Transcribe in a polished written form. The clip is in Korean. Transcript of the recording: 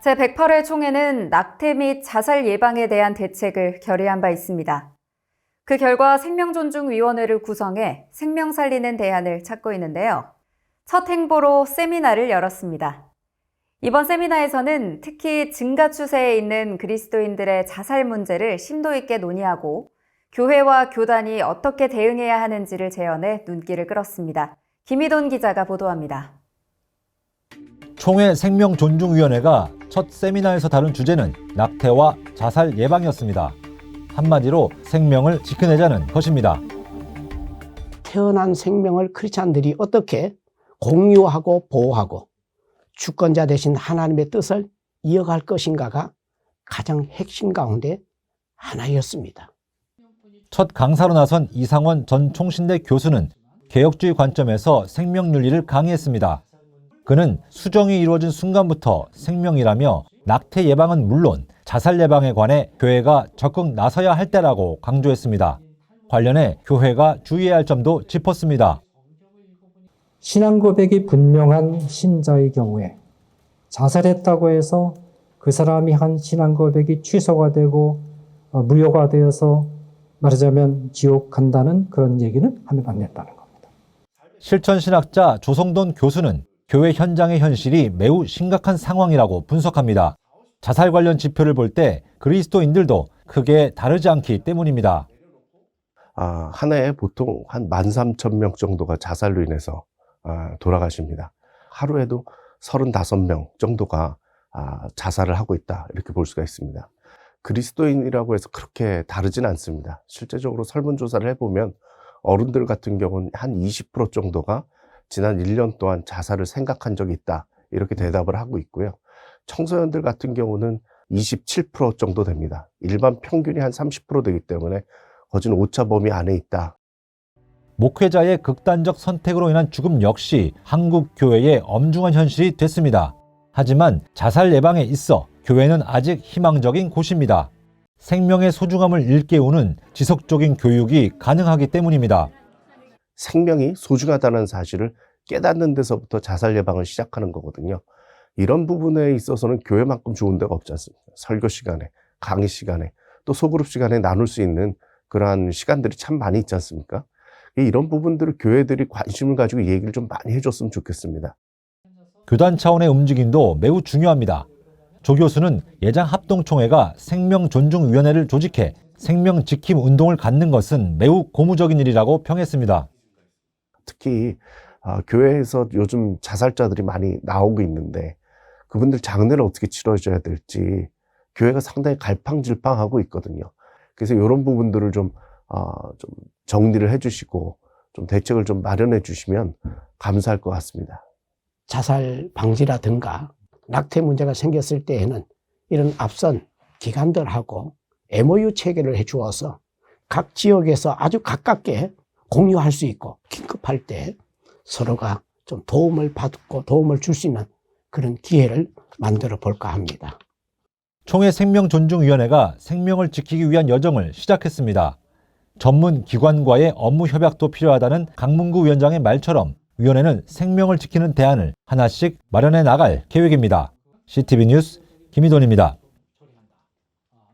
제108회 총회는 낙태 및 자살 예방에 대한 대책을 결의한 바 있습니다. 그 결과 생명존중위원회를 구성해 생명 살리는 대안을 찾고 있는데요. 첫 행보로 세미나를 열었습니다. 이번 세미나에서는 특히 증가 추세에 있는 그리스도인들의 자살 문제를 심도 있게 논의하고 교회와 교단이 어떻게 대응해야 하는지를 재현해 눈길을 끌었습니다. 김희돈 기자가 보도합니다. 총회 생명존중위원회가 첫 세미나에서 다룬 주제는 낙태와 자살 예방이었습니다. 한마디로 생명을 지켜내자는 것입니다. 태어난 생명을 크리스찬들이 어떻게 공유하고 보호하고 주권자 되신 하나님의 뜻을 이어갈 것인가가 가장 핵심 가운데 하나였습니다. 첫 강사로 나선 이상원 전 총신대 교수는 개혁주의 관점에서 생명윤리를 강의했습니다. 그는 수정이 이루어진 순간부터 생명이라며 낙태 예방은 물론 자살 예방에 관해 교회가 적극 나서야 할 때라고 강조했습니다. 관련해 교회가 주의해야 할 점도 짚었습니다. 신앙 고백이 분명한 신자의 경우에 자살했다고 해서 그 사람이 한 신앙 고백이 취소가 되고 무효가 되어서 말하자면 지옥 간다는 그런 얘기는 하면 안 된다는 겁니다. 실천신학자 조성돈 교수는 교회 현장의 현실이 매우 심각한 상황이라고 분석합니다. 자살 관련 지표를 볼 때 그리스도인들도 크게 다르지 않기 때문입니다. 한 해에 보통 한 13,000명 정도가 자살로 인해서 돌아가십니다. 하루에도 35명 정도가 자살을 하고 있다, 이렇게 볼 수가 있습니다. 그리스도인이라고 해서 그렇게 다르진 않습니다. 실제적으로 설문조사를 해보면 어른들 같은 경우는 한 20% 정도가 지난 1년 동안 자살을 생각한 적이 있다, 이렇게 대답을 하고 있고요. 청소년들 같은 경우는 27% 정도 됩니다. 일반 평균이 한 30% 되기 때문에 거진 오차 범위 안에 있다. 목회자의 극단적 선택으로 인한 죽음 역시 한국 교회의 엄중한 현실이 됐습니다. 하지만 자살 예방에 있어 교회는 아직 희망적인 곳입니다. 생명의 소중함을 일깨우는 지속적인 교육이 가능하기 때문입니다. 생명이 소중하다는 사실을 깨닫는 데서부터 자살 예방을 시작하는 거거든요. 이런 부분에 있어서는 교회만큼 좋은 데가 없지 않습니까? 설교 시간에, 강의 시간에, 또 소그룹 시간에 나눌 수 있는 그러한 시간들이 참 많이 있지 않습니까? 이런 부분들을 교회들이 관심을 가지고 얘기를 좀 많이 해줬으면 좋겠습니다. 교단 차원의 움직임도 매우 중요합니다. 조 교수는 예장 합동총회가 생명존중위원회를 조직해 생명지킴 운동을 갖는 것은 매우 고무적인 일이라고 평했습니다. 특히 교회에서 요즘 자살자들이 많이 나오고 있는데 그분들 장례를 어떻게 치러줘야 될지 교회가 상당히 갈팡질팡하고 있거든요. 그래서 이런 부분들을 좀 정리를 해주시고 좀 대책을 좀 마련해 주시면 감사할 것 같습니다. 자살 방지라든가 낙태 문제가 생겼을 때에는 이런 앞선 기관들하고 MOU 체계를 해주어서 각 지역에서 아주 가깝게 공유할 수 있고 긴급할 때 서로가 좀 도움을 받고 도움을 줄 수 있는 그런 기회를 만들어 볼까 합니다. 총회 생명존중위원회가 생명을 지키기 위한 여정을 시작했습니다. 전문 기관과의 업무 협약도 필요하다는 강문구 위원장의 말처럼 위원회는 생명을 지키는 대안을 하나씩 마련해 나갈 계획입니다. CTV 뉴스 김희돈입니다.